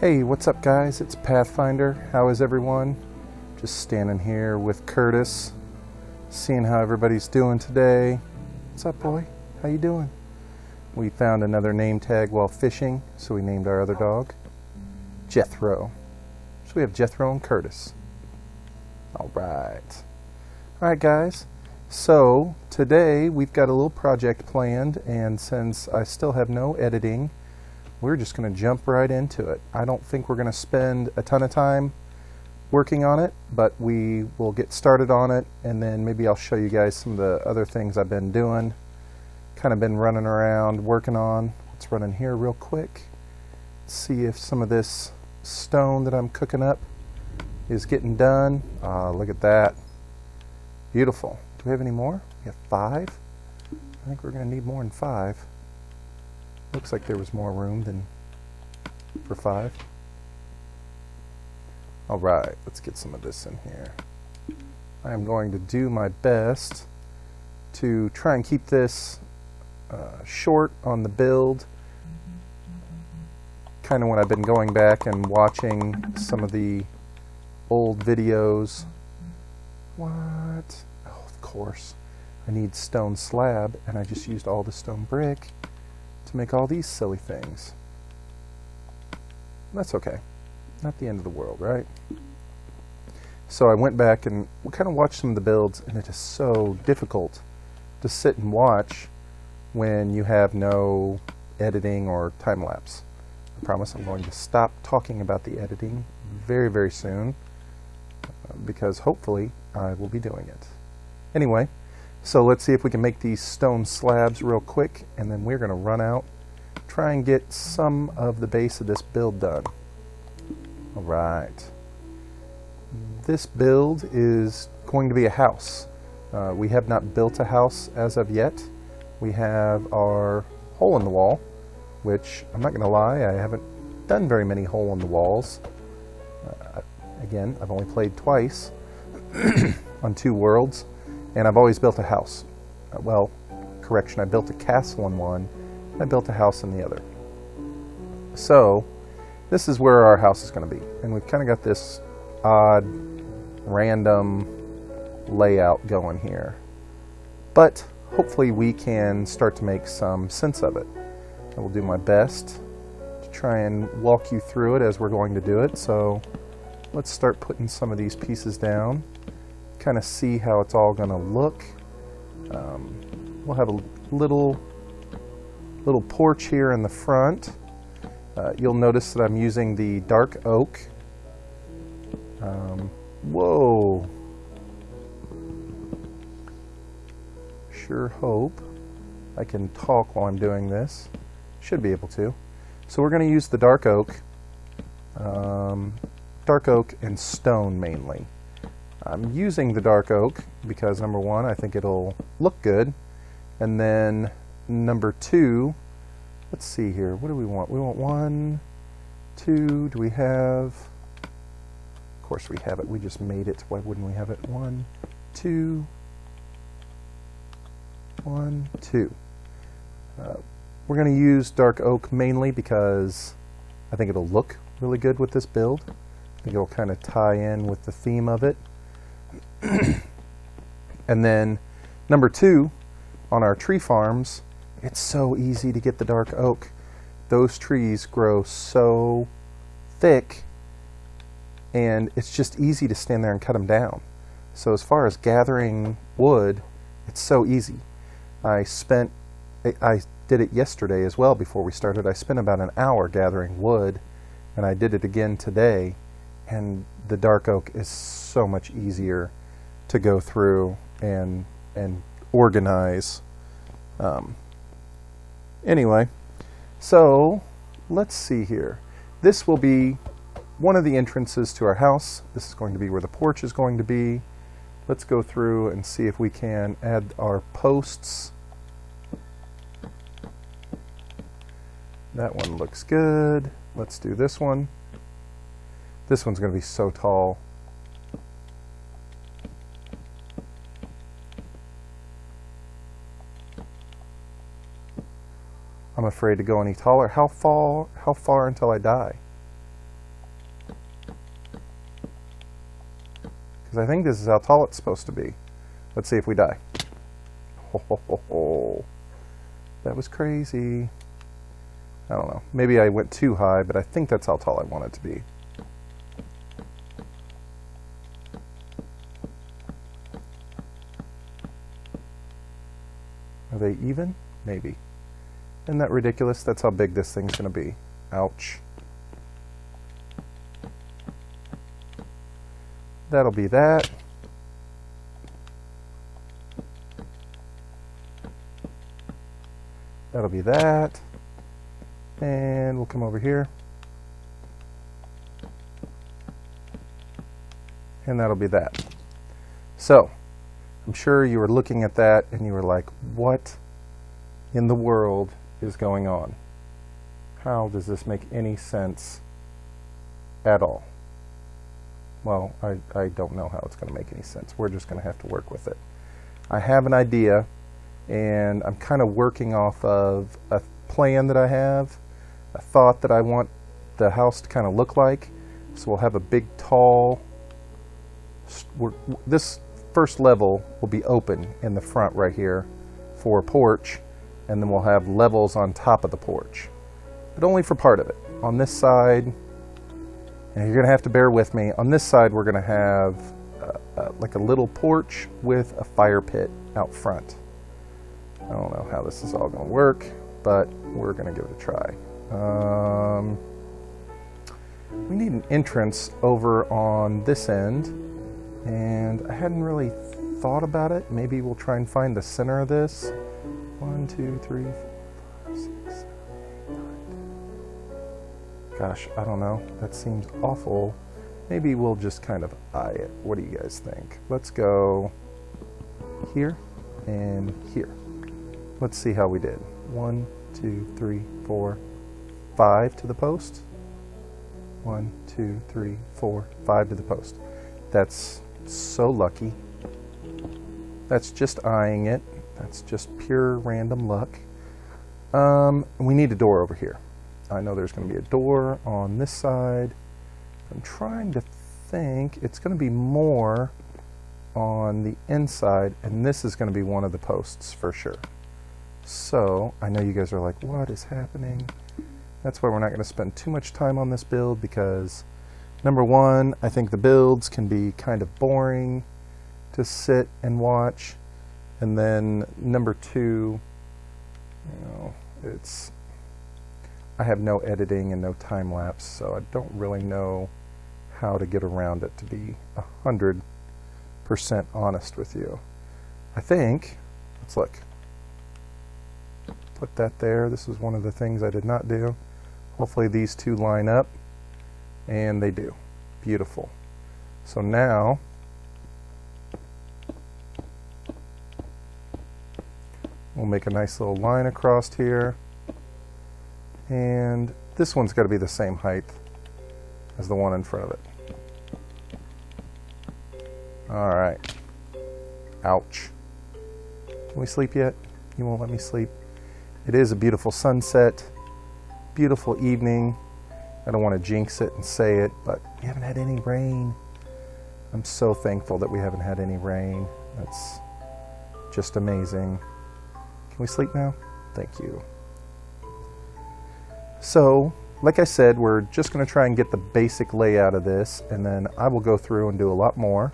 Hey, what's up guys? It's Pathfinder. How is everyone? Just standing here with Curtis, seeing how everybody's doing today. What's up, boy? How you doing? We found another name tag while fishing, so we named our other dog Jethro. So we have Jethro and Curtis. Alright, guys. So today we've got a little project planned, and since I still have no editing, we're just going to jump right into it. I don't think we're going to spend a ton of time working on it, but we will get started on it, and then maybe I'll show you guys some of the other things I've been doing. Kind of been running around working on. Let's run in here real quick. See if some of this stone that I'm cooking up is getting done. Look at that. Beautiful. Do we have any more? We have 5. I think we're going to need more than 5. Looks like there was more room than for 5. Alright, let's get some of this in here. I am going to do my best to try and keep this short on the build. Kind of when I've been going back and watching some of the old videos. What? Oh, of course. I need stone slab, and I just used all the stone brick to make all these silly things. That's okay. Not the end of the world, right? So I went back and kind of watched some of the builds, and it is so difficult to sit and watch when you have no editing or time lapse. I promise I'm going to stop talking about the editing very, very soon, because hopefully I will be doing it. Anyway, so let's see if we can make these stone slabs real quick, and then we're going to run out, try and get some of the base of this build done. Alright. This build is going to be a house. We have not built a house as of yet. We have our hole in the wall, which I'm not going to lie, I haven't done very many hole in the walls. Again, I've only played twice on 2 worlds, and I've always built a house. Well, correction, I built a castle in one, I built a house in the other. So, this is where our house is going to be. And we've kind of got this odd, random layout going here. But hopefully we can start to make some sense of it. I will do my best to try and walk you through it as we're going to do it. So, let's start putting some of these pieces down. Kind of see how it's all going to look. We'll have a little porch here in the front. You'll notice that I'm using the dark oak. Whoa! Sure hope I can talk while I'm doing this. Should be able to. So we're going to use the dark oak. Dark oak and stone mainly. I'm using the dark oak because number 1, I think it'll look good, and then number 2, let's see here, what do we want? We want 1, 2, do we have, of course we have it, we just made it, why wouldn't we have it? 1, 2, 1, 2. We're going to use dark oak mainly because I think it'll look really good with this build. I think it'll kind of tie in with the theme of it. And then number 2, on our tree farms, it's so easy to get the dark oak. Those trees grow so thick, and it's just easy to stand there and cut them down. So as far as gathering wood, it's so easy. I did it yesterday as well before we started. I spent about an hour gathering wood, and I did it again today, and the dark oak is so much easier to go through and organize. Anyway, so let's see here. This will be one of the entrances to our house. This is going to be where the porch is going to be. Let's go through and see if we can add our posts. That one looks good. Let's do this one. This one's going to be so tall. I'm afraid to go any taller. How far until I die? because I think this is how tall it's supposed to be. Let's see if we die. Ho, ho, ho, ho. That was crazy. I don't know. Maybe I went too high, but I think that's how tall I want it to be. Are they even? Maybe. Isn't that ridiculous? That's how big this thing's going to be. Ouch. That'll be that. That'll be that. And we'll come over here. And that'll be that. So, I'm sure you were looking at that and you were like, what in the world is going on? How does this make any sense at all? Well, I don't know how it's going to make any sense. We're just going to have to work with it. I have an idea, and I'm kind of working off of a plan that I have, a thought that I want the house to kind of look like. So we'll have a big, tall, this first level will be open in the front right here for a porch, and then we'll have levels on top of the porch, but only for part of it. On this side, and you're going to have to bear with me, on this side we're going to have like a little porch with a fire pit out front. I don't know how this is all going to work, but we're going to give it a try. We need an entrance over on this end, and I hadn't really thought about it. Maybe we'll try and find the center of this. 1, 2, 3, 4, 5, 6, 7, 8, 9. Gosh, I don't know. That seems awful. Maybe we'll just kind of eye it. What do you guys think? Let's go here and here. Let's see how we did. 1, 2, 3, 4, 5 to the post. 1, 2, 3, 4, 5 to the post. That's so lucky. That's just eyeing it. That's just pure random luck. We need a door over here. I know there's going to be a door on this side. I'm trying to think. It's going to be more on the inside, and this is going to be one of the posts for sure. So I know you guys are like, what is happening? That's why we're not going to spend too much time on this build, because number one, I think the builds can be kind of boring to sit and watch. And then number two, you know, I have no editing and no time lapse, so I don't really know how to get around it, to be 100% honest with you. I think, let's look. Put that there. This is one of the things I did not do. Hopefully these two line up, and they do. Beautiful. So now, we'll make a nice little line across here, and this one's got to be the same height as the one in front of it. Alright. Ouch. Can we sleep yet? You won't let me sleep? It is a beautiful sunset, beautiful evening. I don't want to jinx it and say it, but we haven't had any rain. I'm so thankful that we haven't had any rain. That's just amazing. Can we sleep now? Thank you. So, like I said, we're just going to try and get the basic layout of this, and then I will go through and do a lot more.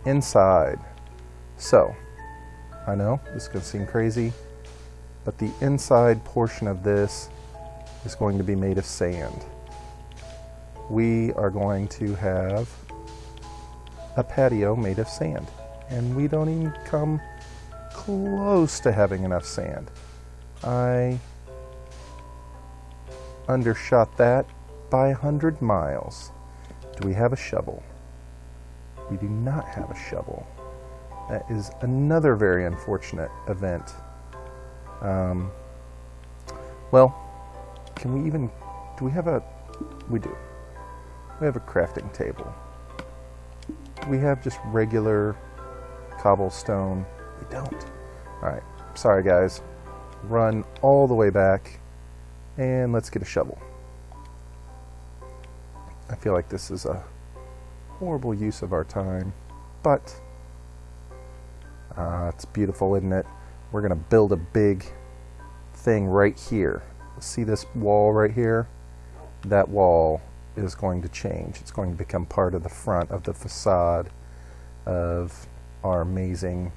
Inside. So, I know this is going to seem crazy, but the inside portion of this is going to be made of sand. We are going to have a patio made of sand, and we don't even come close to having enough sand. I undershot that by 100 miles. Do we have a shovel? We do not have a shovel. That is another very unfortunate event. Well, can we even, do we have a, we do. We have a crafting table. We have just regular cobblestone. We don't. Alright, sorry guys. Run all the way back, and let's get a shovel. I feel like this is a horrible use of our time, but it's beautiful, isn't it? We're going to build a big thing right here. See this wall right here? That wall is going to change. It's going to become part of the front of the facade of our amazing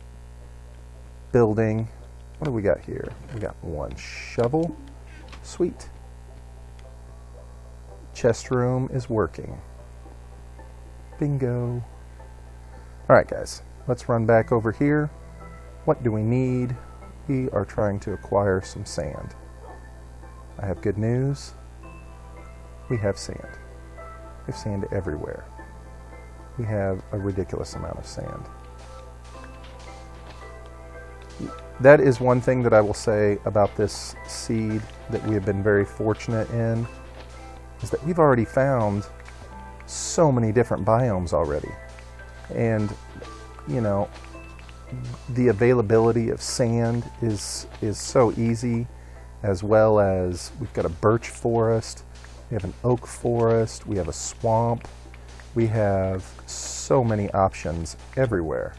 building. What do we got here? We got one shovel. Sweet. Chest room is working. Bingo. All right, guys, let's run back over here. What do we need? We are trying to acquire some sand. I have good news. We have sand. We have sand everywhere. We have a ridiculous amount of sand. That is one thing that I will say about this seed that we have been very fortunate in, is that we've already found so many different biomes already. And, you know, the availability of sand is so easy, as well as we've got a birch forest, we have an oak forest, we have a swamp, we have so many options everywhere.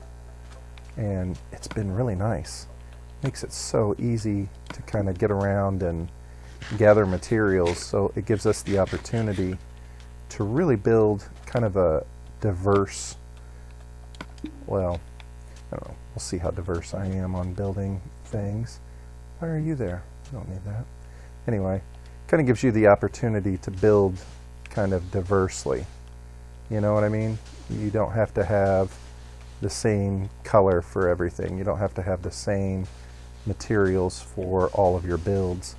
And it's been really nice. Makes it so easy to kind of get around and gather materials, so it gives us the opportunity to really build kind of a diverse, well, I don't know, we'll see how diverse I am on building things. Why are you there? I don't need that. Anyway, kind of gives you the opportunity to build kind of diversely. You know what I mean? You don't have to have the same color for everything. You don't have to have the same materials for all of your builds.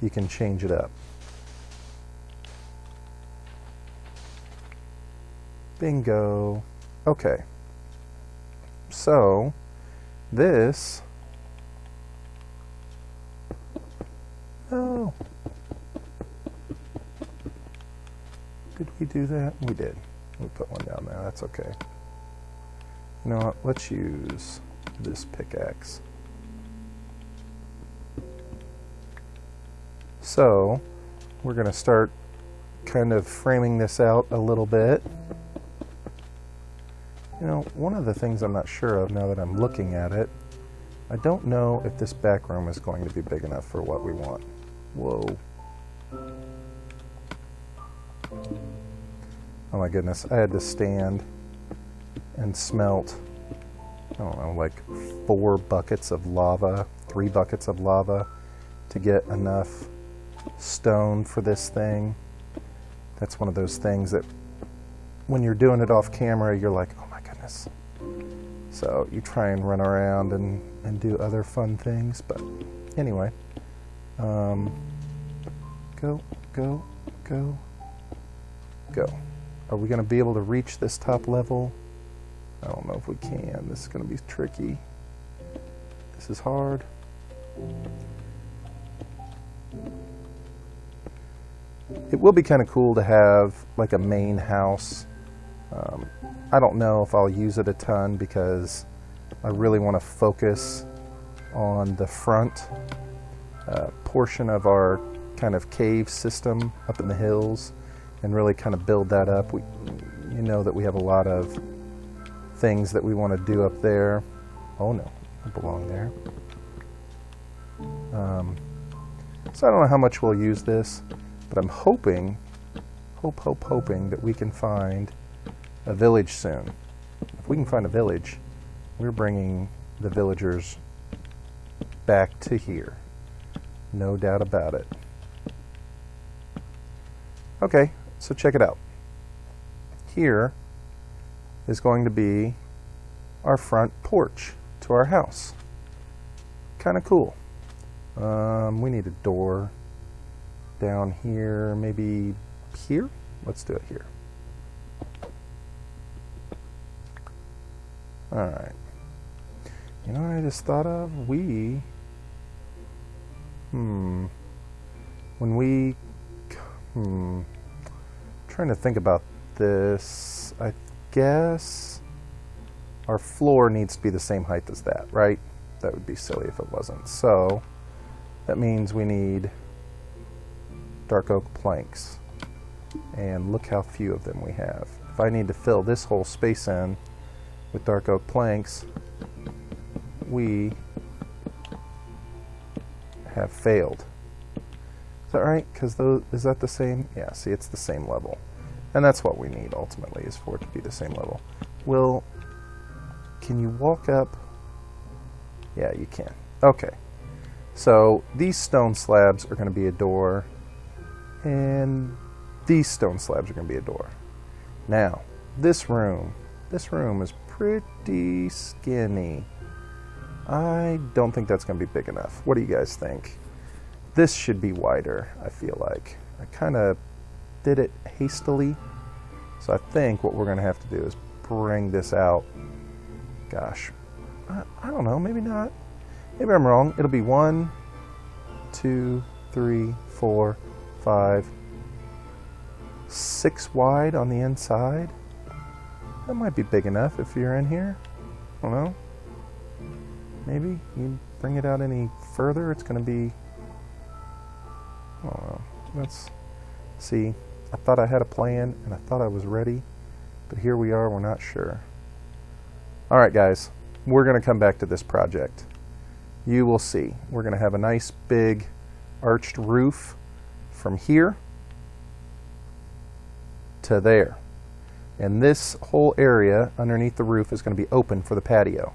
You can change it up. Bingo. Okay. So, this... Oh. Did we do that? We did. We put one down there. That's okay. You know what? Let's use this pickaxe. So, we're going to start kind of framing this out a little bit. You know, one of the things I'm not sure of now that I'm looking at it, I don't know if this back room is going to be big enough for what we want. Whoa. Oh my goodness, I had to stand and smelt, I don't know, like 4 buckets of lava, 3 buckets of lava to get enough stone for this thing. That's one of those things that when you're doing it off camera, you're like, oh my goodness. So you try and run around and do other fun things, but anyway. Go, go, go, go. Are we going to be able to reach this top level? I don't know if we can. This is going to be tricky. This is hard. It will be kind of cool to have like a main house. I don't know if I'll use it a ton because I really want to focus on the front portion of our kind of cave system up in the hills and really kind of build that up. You know that we have a lot of things that we want to do up there. Oh no, I belong there. So I don't know how much we'll use this, but I'm hoping that we can find a village soon. If we can find a village, we're bringing the villagers back to here. No doubt about it. Okay, so check it out. Here is going to be our front porch to our house. Kind of cool. We need a door down here, maybe here? Let's do it here. Alright. You know what I just thought of? Trying to think about this. I guess our floor needs to be the same height as that, right? That would be silly if it wasn't. So that means we need dark oak planks. And look how few of them we have. If I need to fill this whole space in with dark oak planks, we have failed. Is that right? Because is that the same? Yeah, see, it's the same level. And that's what we need ultimately, is for it to be the same level. Will, can you walk up? Yeah, you can. Okay. So these stone slabs are going to be a door, and these stone slabs are going to be a door. Now, this room is pretty skinny. I don't think that's going to be big enough. What do you guys think? This should be wider, I feel like. I kind of did it hastily, so I think what we're going to have to do is bring this out. Gosh, I don't know, maybe not. Maybe I'm wrong. It'll be 1, 2, 3, 4, 5, 6 wide on the inside. That might be big enough if you're in here. I don't know. Maybe you bring it out any further, it's going to be, I don't know. Let's see. I thought I had a plan and I thought I was ready, but here we are, we're not sure. All right, guys, we're going to come back to this project. You will see. We're going to have a nice big arched roof from here to there. And this whole area underneath the roof is going to be open for the patio.